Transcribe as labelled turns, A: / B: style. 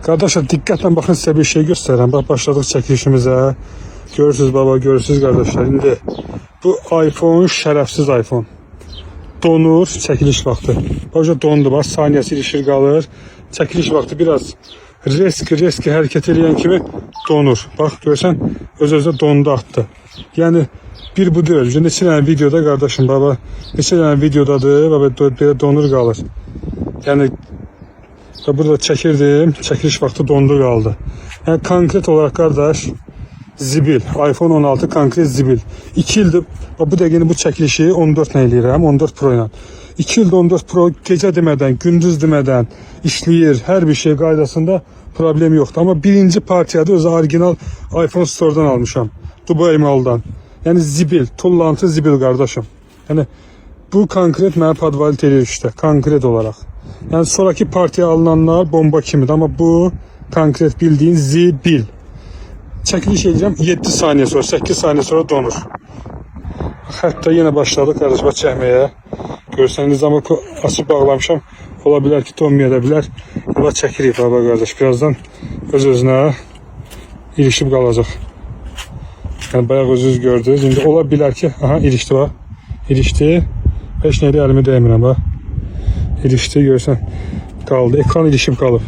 A: Kardeşler diqqətlə baxın, size bir şey göstereyim. Bak başladık çəkilişimizə. Görürsünüz baba, görürsünüz kardeşler. İndi bu iPhone şərəfsiz iPhone. Donur çəkiliş vaxtı. Başa dondu, bax saniyəsi ilişir qalır. Çəkiliş vaxtı biraz reski hərəkət edən kimi donur. Bax görsən, öz-özünə dondu atdı. Yəni bir bu deyil. Neçə dənə videoda kardeşim baba, neçə dənə videodadır baba, belə donur qalır. Yəni burada çəkirdim, çəkiliş vaxtı dondu qaldı. Yəni konkret olarak kardeş zibil, iPhone 16 konkret zibil. 2 ildir bu dəqiqə bu çəkilişi 14 nə eləyirəm, 14 Pro ilə. 2 ildir 14 Pro gecə demədən, gündüz demədən işləyir, hər bir şey qaydasında problem yoxdur. Amma birinci partiyada özü orijinal iPhone Store'dan almışam. Dubai maldan. Yəni zibil, tullantı zibil kardeşim. Yəni bu konkret mənə podvalit edir işte, konkret olarak. Yəni sonraki partiya alınanlar bomba kimidir, amma bu konkret bildiğin zibil. Çəkiliş edeceğim 7 saniye sonra, 8 saniye sonra donur. Hatta yine başladık kardeşim çəkməyə. Görsəniz ama açıp bağlamışam. Ola bilər ki donmaya da bilər. Yola çəkirik baba kardeş. Birazdan öz-özünə ilişib qalacaq. Yani bayağı öz-öz gördünüz. Şimdi ola bilər ki, aha ilişdi bak. İlişdi. Heç nəyə əlimi dəymirəm bak. İlişdi görsən. Qaldı. Ekran ilişib qalıb.